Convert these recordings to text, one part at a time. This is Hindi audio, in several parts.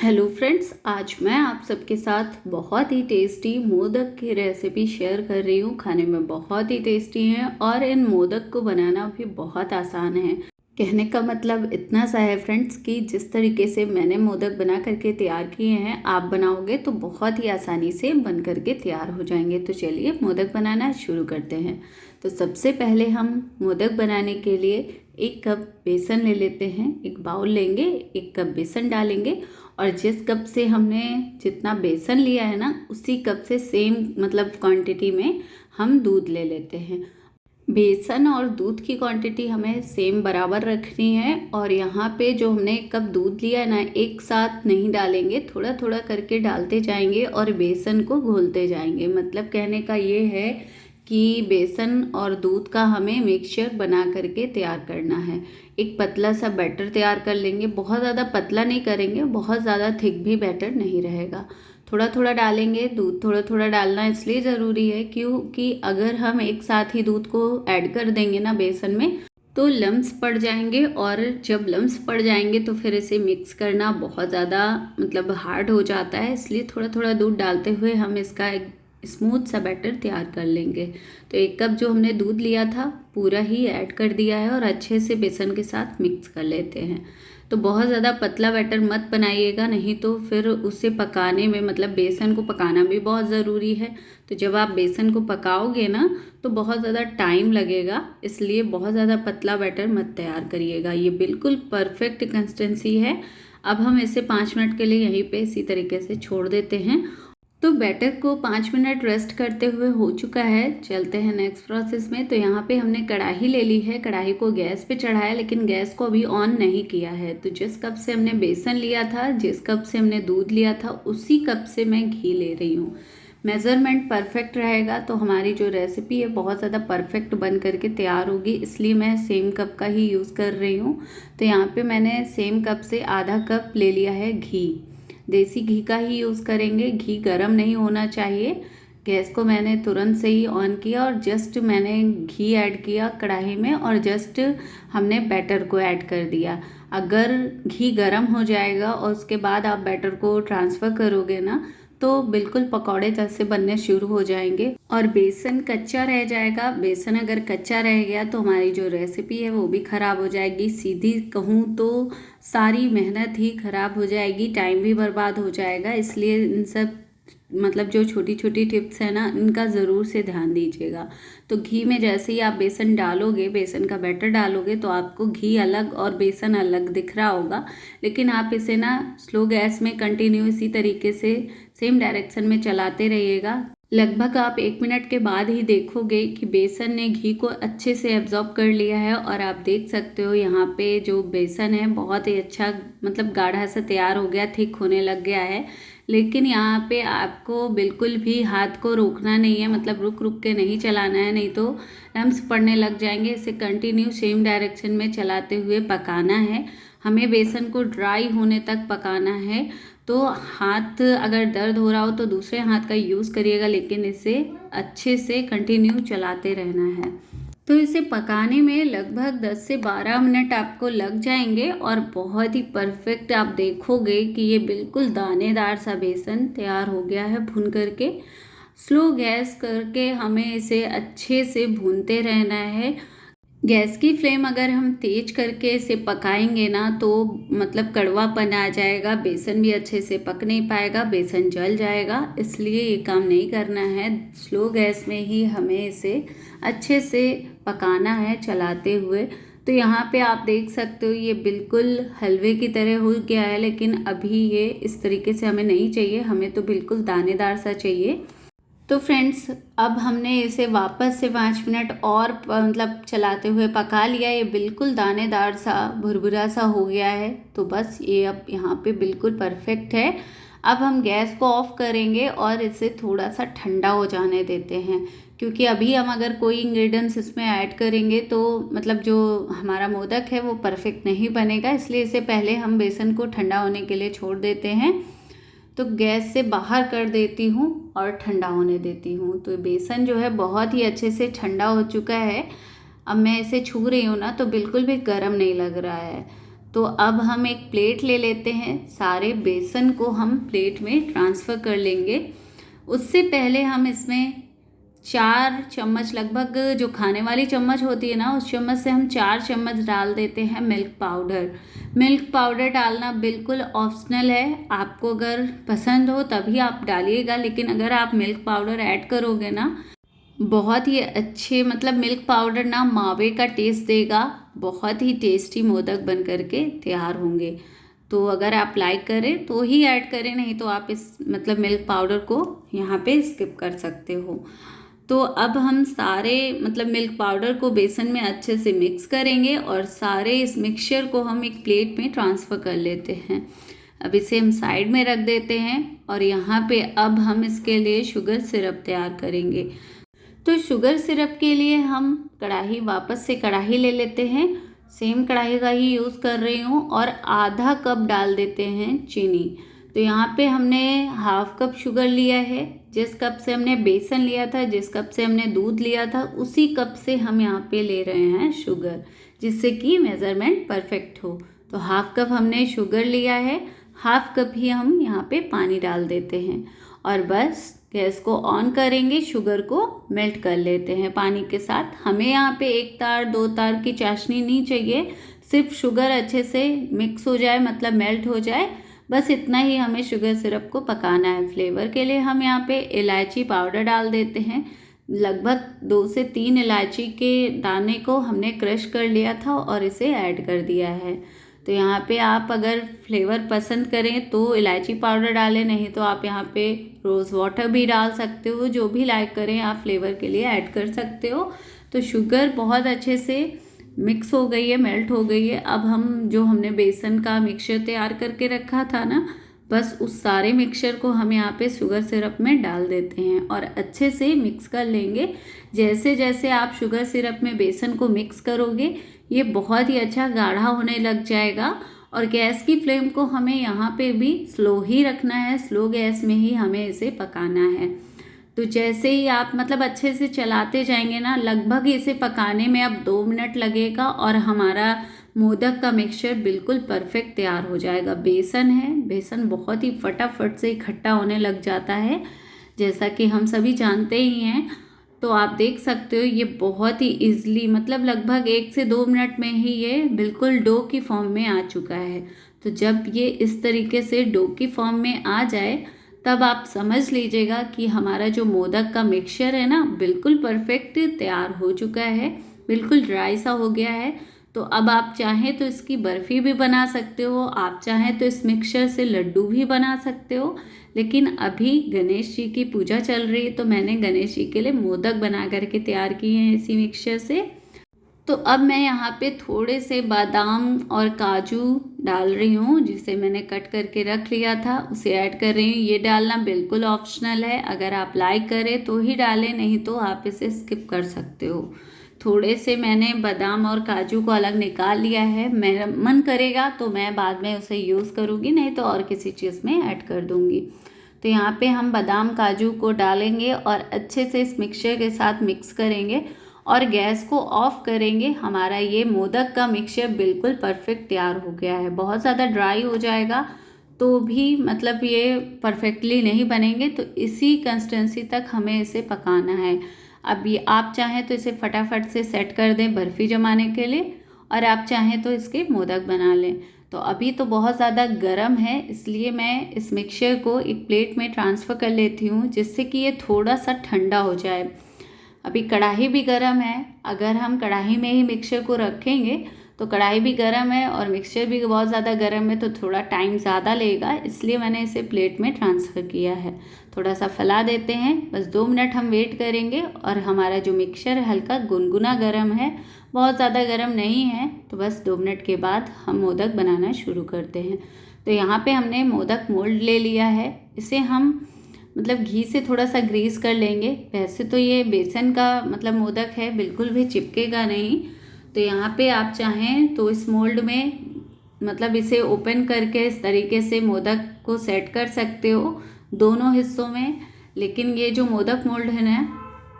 हेलो फ्रेंड्स, आज मैं आप सबके साथ बहुत ही टेस्टी मोदक की रेसिपी शेयर कर रही हूँ। खाने में बहुत ही टेस्टी हैं और इन मोदक को बनाना भी बहुत आसान है। कहने का मतलब इतना सा है फ्रेंड्स कि जिस तरीके से मैंने मोदक बना करके तैयार किए हैं, आप बनाओगे तो बहुत ही आसानी से बन करके तैयार हो जाएंगे। तो चलिए मोदक बनाना शुरू करते हैं। तो सबसे पहले हम मोदक बनाने के लिए 1 कप बेसन ले लेते हैं। एक बाउल लेंगे, 1 कप बेसन डालेंगे और जिस कप से हमने जितना बेसन लिया है ना, उसी कप से सेम मतलब क्वांटिटी में हम दूध ले लेते हैं। बेसन और दूध की क्वांटिटी हमें सेम बराबर रखनी है। और यहाँ पे जो हमने 1 कप दूध लिया है ना, एक साथ नहीं डालेंगे, थोड़ा थोड़ा करके डालते जाएंगे और बेसन को घोलते जाएंगे। मतलब कहने का ये है कि बेसन और दूध का हमें मिक्सचर बना करके तैयार करना है। एक पतला सा बैटर तैयार कर लेंगे। बहुत ज़्यादा पतला नहीं करेंगे, बहुत ज़्यादा थिक भी बैटर नहीं रहेगा। थोड़ा थोड़ा डालेंगे। दूध थोड़ा थोड़ा डालना इसलिए ज़रूरी है क्योंकि अगर हम एक साथ ही दूध को ऐड कर देंगे ना बेसन में, तो लम्स पड़ जाएंगे और जब लम्स पड़ जाएंगे तो फिर इसे मिक्स करना बहुत ज़्यादा मतलब हार्ड हो जाता है। इसलिए थोड़ा थोड़ा दूध डालते हुए हम इसका एक स्मूथ सा बैटर तैयार कर लेंगे। तो 1 कप जो हमने दूध लिया था पूरा ही ऐड कर दिया है और अच्छे से बेसन के साथ मिक्स कर लेते हैं। तो बहुत ज़्यादा पतला बैटर मत बनाइएगा, नहीं तो फिर उसे पकाने में मतलब बेसन को पकाना भी बहुत ज़रूरी है। तो जब आप बेसन को पकाओगे ना तो बहुत ज़्यादा टाइम लगेगा, इसलिए बहुत ज़्यादा पतला बैटर मत तैयार करिएगा। ये बिल्कुल परफेक्ट कंसिस्टेंसी है। अब हम इसे 5 मिनट के लिए यहीं पे इसी तरीके से छोड़ देते हैं। तो बैटर को 5 मिनट रेस्ट करते हुए हो चुका है। चलते हैं नेक्स्ट प्रोसेस में। तो यहाँ पे हमने कढ़ाई ले ली है। कढ़ाई को गैस पे चढ़ाया, लेकिन गैस को अभी ऑन नहीं किया है। तो जिस कप से हमने बेसन लिया था, जिस कप से हमने दूध लिया था, उसी कप से मैं घी ले रही हूँ। मेज़रमेंट परफेक्ट रहेगा तो हमारी जो रेसिपी है बहुत ज़्यादा परफेक्ट बन करके तैयार होगी, इसलिए मैं सेम कप का ही यूज़ कर रही हूँ। तो यहाँ पे मैंने सेम कप से आधा कप ले लिया है घी। देसी घी का ही यूज़ करेंगे। घी गर्म नहीं होना चाहिए। गैस को मैंने तुरंत से ही ऑन किया और जस्ट मैंने घी ऐड किया कढ़ाई में और जस्ट हमने बैटर को ऐड कर दिया। अगर घी गर्म हो जाएगा और उसके बाद आप बैटर को ट्रांसफ़र करोगे ना, तो बिल्कुल पकौड़े जैसे बनने शुरू हो जाएंगे और बेसन कच्चा रह जाएगा। बेसन अगर कच्चा रह गया तो हमारी जो रेसिपी है वो भी ख़राब हो जाएगी। सीधी कहूँ तो सारी मेहनत ही ख़राब हो जाएगी, टाइम भी बर्बाद हो जाएगा। इसलिए इन सब मतलब जो छोटी छोटी टिप्स है ना, इनका ज़रूर से ध्यान दीजिएगा। तो घी में जैसे ही आप बेसन डालोगे, बेसन का बैटर डालोगे, तो आपको घी अलग और बेसन अलग दिख रहा होगा। लेकिन आप इसे ना स्लो गैस में कंटिन्यू इसी तरीके से सेम डायरेक्शन में चलाते रहिएगा। लगभग आप 1 मिनट के बाद ही देखोगे कि बेसन ने घी को अच्छे से एब्जॉर्ब कर लिया है। और आप देख सकते हो यहाँ पे जो बेसन है बहुत ही अच्छा मतलब गाढ़ा सा तैयार हो गया, थिक होने लग गया है। लेकिन यहाँ पे आपको बिल्कुल भी हाथ को रोकना नहीं है, मतलब रुक रुक के नहीं चलाना है, नहीं तो लम्स पड़ने लग जाएंगे। इसे कंटिन्यू सेम डायरेक्शन में चलाते हुए पकाना है। हमें बेसन को ड्राई होने तक पकाना है। तो हाथ अगर दर्द हो रहा हो तो दूसरे हाथ का यूज़ करिएगा, लेकिन इसे अच्छे से कंटिन्यू चलाते रहना है। तो इसे पकाने में लगभग 10 से 12 मिनट आपको लग जाएंगे और बहुत ही परफेक्ट आप देखोगे कि ये बिल्कुल दानेदार सा बेसन तैयार हो गया है भून करके। स्लो गैस करके हमें इसे अच्छे से भूनते रहना है। गैस की फ्लेम अगर हम तेज करके इसे पकाएंगे ना तो मतलब कड़वापन आ जाएगा, बेसन भी अच्छे से पक नहीं पाएगा, बेसन जल जाएगा। इसलिए ये काम नहीं करना है। स्लो गैस में ही हमें इसे अच्छे से पकाना है चलाते हुए। तो यहाँ पे आप देख सकते हो ये बिल्कुल हलवे की तरह हो गया है, लेकिन अभी ये इस तरीके से हमें नहीं चाहिए, हमें तो बिल्कुल दानेदार सा चाहिए। तो फ्रेंड्स, अब हमने इसे वापस से 5 मिनट और मतलब चलाते हुए पका लिया। ये बिल्कुल दानेदार सा भुरभुरा सा हो गया है। तो बस ये अब यहाँ पे बिल्कुल परफेक्ट है। अब हम गैस को ऑफ करेंगे और इसे थोड़ा सा ठंडा हो जाने देते हैं, क्योंकि अभी हम अगर कोई इंग्रेडिएंट्स इसमें ऐड करेंगे तो मतलब जो हमारा मोदक है वो परफेक्ट नहीं बनेगा। इसलिए इसे पहले हम बेसन को ठंडा होने के लिए छोड़ देते हैं। तो गैस से बाहर कर देती हूँ और ठंडा होने देती हूँ। तो बेसन जो है बहुत ही अच्छे से ठंडा हो चुका है। अब मैं इसे छू रही हूँ ना तो बिल्कुल भी गर्म नहीं लग रहा है। तो अब हम एक प्लेट ले लेते हैं, सारे बेसन को हम प्लेट में ट्रांसफ़र कर लेंगे। उससे पहले हम इसमें 4 चम्मच लगभग, जो खाने वाली चम्मच होती है ना, उस चम्मच से हम 4 चम्मच डाल देते हैं मिल्क पाउडर। मिल्क पाउडर डालना बिल्कुल ऑप्शनल है, आपको अगर पसंद हो तभी आप डालिएगा, लेकिन अगर आप मिल्क पाउडर ऐड करोगे ना, बहुत ही अच्छे, मतलब मिल्क पाउडर ना मावे का टेस्ट देगा, बहुत ही टेस्टी मोदक बन करके तैयार होंगे। तो अगर आप लाइक करें तो ही ऐड करें, नहीं तो आप इस मतलब मिल्क पाउडर को यहाँ पे स्किप कर सकते हो। तो अब हम सारे मतलब मिल्क पाउडर को बेसन में अच्छे से मिक्स करेंगे और सारे इस मिक्सचर को हम एक प्लेट में ट्रांसफ़र कर लेते हैं। अब इसे हम साइड में रख देते हैं और यहाँ पे अब हम इसके लिए शुगर सिरप तैयार करेंगे। तो शुगर सिरप के लिए हम वापस से कढ़ाई ले लेते हैं, सेम कढ़ाई का ही यूज़ कर रही हूँ, और आधा कप डाल देते हैं चीनी। तो यहाँ पे हमने हाफ कप शुगर लिया है, जिस कप से हमने बेसन लिया था, जिस कप से हमने दूध लिया था, उसी कप से हम यहाँ पे ले रहे हैं शुगर, जिससे कि मेज़रमेंट परफेक्ट हो। तो हाफ कप हमने शुगर लिया है, हाफ कप ही हम यहाँ पे पानी डाल देते हैं और बस गैस को ऑन करेंगे, शुगर को मेल्ट कर लेते हैं पानी के साथ। हमें यहाँ पे 1 तार 2 तार की चाशनी नहीं चाहिए, सिर्फ शुगर अच्छे से मिक्स हो जाए, मतलब मेल्ट हो जाए, बस इतना ही हमें शुगर सिरप को पकाना है। फ्लेवर के लिए हम यहाँ पे इलायची पाउडर डाल देते हैं, लगभग 2 से 3 इलायची के दाने को हमने क्रश कर लिया था और इसे ऐड कर दिया है। तो यहाँ पे आप अगर फ्लेवर पसंद करें तो इलायची पाउडर डालें, नहीं तो आप यहाँ पे रोज़ वाटर भी डाल सकते हो, जो भी लाइक करें आप फ्लेवर के लिए ऐड कर सकते हो। तो शुगर बहुत अच्छे से मिक्स हो गई है, मेल्ट हो गई है। अब हम जो हमने बेसन का मिक्सचर तैयार करके रखा था ना, बस उस सारे मिक्सचर को हम यहाँ पे शुगर सिरप में डाल देते हैं और अच्छे से मिक्स कर लेंगे। जैसे जैसे आप शुगर सिरप में बेसन को मिक्स करोगे, ये बहुत ही अच्छा गाढ़ा होने लग जाएगा। और गैस की फ्लेम को हमें यहाँ पे भी स्लो ही रखना है, स्लो गैस में ही हमें इसे पकाना है। तो जैसे ही आप मतलब अच्छे से चलाते जाएंगे ना, लगभग इसे पकाने में अब 2 मिनट लगेगा और हमारा मोदक का मिक्सचर बिल्कुल परफेक्ट तैयार हो जाएगा। बेसन है, बेसन बहुत ही फटाफट से इकट्ठा होने लग जाता है, जैसा कि हम सभी जानते ही हैं। तो आप देख सकते हो ये बहुत ही ईजिली, मतलब लगभग 1 से 2 मिनट में ही ये बिल्कुल डो की फॉर्म में आ चुका है। तो जब ये इस तरीके से डो की फॉर्म में आ जाए, तब आप समझ लीजिएगा कि हमारा जो मोदक का मिक्सचर है ना, बिल्कुल परफेक्ट तैयार हो चुका है, बिल्कुल ड्राई सा हो गया है। तो अब आप चाहें तो इसकी बर्फ़ी भी बना सकते हो, आप चाहें तो इस मिक्सचर से लड्डू भी बना सकते हो। लेकिन अभी गणेश जी की पूजा चल रही है, तो मैंने गणेश जी के लिए मोदक बना करके तैयार किए हैं इसी मिक्सचर से। तो अब मैं यहाँ पे थोड़े से बादाम और काजू डाल रही हूँ, जिसे मैंने कट करके रख लिया था, उसे ऐड कर रही हूँ। ये डालना बिल्कुल ऑप्शनल है, अगर आप लाइक करें तो ही डालें, नहीं तो आप इसे स्किप कर सकते हो। थोड़े से मैंने बादाम और काजू को अलग निकाल लिया है, मेरा मन करेगा तो मैं बाद में उसे यूज़ करूँगी, नहीं तो और किसी चीज़ में ऐड कर दूँगी। तो यहाँ पे हम बादाम काजू को डालेंगे और अच्छे से इस मिक्सचर के साथ मिक्स करेंगे और गैस को ऑफ करेंगे। हमारा ये मोदक का मिक्सचर बिल्कुल परफेक्ट तैयार हो गया है। बहुत ज़्यादा ड्राई हो जाएगा तो भी मतलब ये परफेक्टली नहीं बनेंगे, तो इसी कंसिस्टेंसी तक हमें इसे पकाना है। अब ये आप चाहें तो इसे फटाफट से सेट कर दें बर्फ़ी जमाने के लिए, और आप चाहें तो इसके मोदक बना लें। तो अभी तो बहुत ज़्यादा गर्म है, इसलिए मैं इस मिक्सचर को एक प्लेट में ट्रांसफ़र कर लेती हूँ, जिससे कि ये थोड़ा सा ठंडा हो जाए। अभी कढ़ाई भी गर्म है, अगर हम कढ़ाई में ही मिक्सचर को रखेंगे तो कढ़ाई भी गर्म है और मिक्सचर भी बहुत ज़्यादा गर्म है, तो थोड़ा टाइम ज़्यादा लेगा, इसलिए मैंने इसे प्लेट में ट्रांसफ़र किया है। थोड़ा सा फैला देते हैं, बस 2 मिनट हम वेट करेंगे और हमारा जो मिक्सचर है हल्का गुनगुना गर्म है, बहुत ज़्यादा गर्म नहीं है। तो बस 2 मिनट के बाद हम मोदक बनाना शुरू करते हैं। तो यहाँ पे हमने मोदक मोल्ड ले लिया है, इसे हम मतलब घी से थोड़ा सा ग्रीस कर लेंगे। वैसे तो ये बेसन का मतलब मोदक है, बिल्कुल भी चिपकेगा नहीं। तो यहाँ पे आप चाहें तो इस मोल्ड में मतलब इसे ओपन करके इस तरीके से मोदक को सेट कर सकते हो दोनों हिस्सों में। लेकिन ये जो मोदक मोल्ड है ना,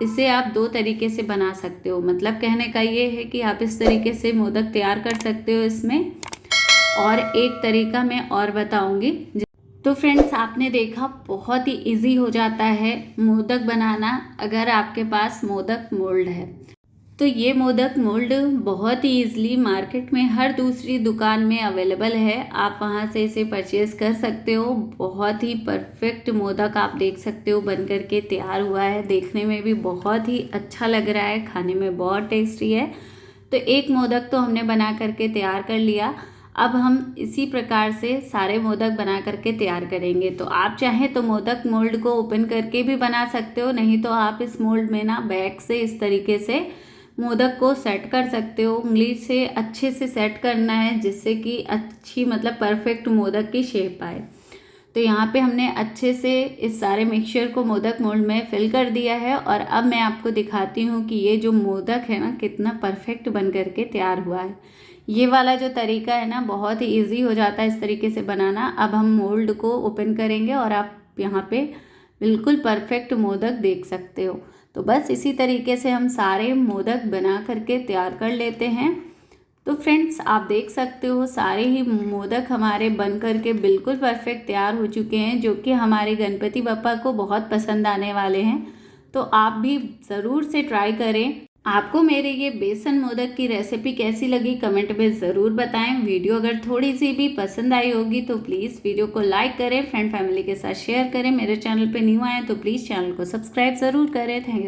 इसे आप 2 तरीके से बना सकते हो। मतलब कहने का ये है कि आप इस तरीके से मोदक तैयार कर सकते हो इसमें, और एक तरीका मैं और बताऊंगी। तो फ्रेंड्स, आपने देखा बहुत ही इजी हो जाता है मोदक बनाना अगर आपके पास मोदक मोल्ड है। तो ये मोदक मोल्ड बहुत ही इजीली मार्केट में हर दूसरी दुकान में अवेलेबल है, आप वहाँ से इसे परचेज कर सकते हो। बहुत ही परफेक्ट मोदक आप देख सकते हो बन करके तैयार हुआ है, देखने में भी बहुत ही अच्छा लग रहा है, खाने में बहुत टेस्टी है। तो एक मोदक तो हमने बना करके तैयार कर लिया। अब हम इसी प्रकार से सारे मोदक बना करके तैयार करेंगे। तो आप चाहें तो मोदक मोल्ड को ओपन करके भी बना सकते हो, नहीं तो आप इस मोल्ड में ना बैक से इस तरीके से मोदक को सेट कर सकते हो। उंगली से अच्छे से सेट करना है जिससे कि अच्छी मतलब परफेक्ट मोदक की शेप आए। तो यहाँ पे हमने अच्छे से इस सारे मिक्सचर को मोदक मोल्ड में फिल कर दिया है। और अब मैं आपको दिखाती हूँ कि ये जो मोदक है ना कितना परफेक्ट बन करके तैयार हुआ है। ये वाला जो तरीका है ना बहुत ही इजी हो जाता है इस तरीके से बनाना। अब हम मोल्ड को ओपन करेंगे और आप यहाँ पे बिल्कुल परफेक्ट मोदक देख सकते हो। तो बस इसी तरीके से हम सारे मोदक बना करके तैयार कर लेते हैं। तो फ्रेंड्स, आप देख सकते हो सारे ही मोदक हमारे बन करके बिल्कुल परफेक्ट तैयार हो चुके हैं, जो कि हमारे गणपति बप्पा को बहुत पसंद आने वाले हैं। तो आप भी ज़रूर से ट्राई करें। आपको मेरे ये बेसन मोदक की रेसिपी कैसी लगी कमेंट में ज़रूर बताएं। वीडियो अगर थोड़ी सी भी पसंद आई होगी तो प्लीज़ वीडियो को लाइक करें, फ्रेंड फैमिली के साथ शेयर करें। मेरे चैनल पे न्यू आए तो प्लीज़ चैनल को सब्सक्राइब ज़रूर करें। Thank you.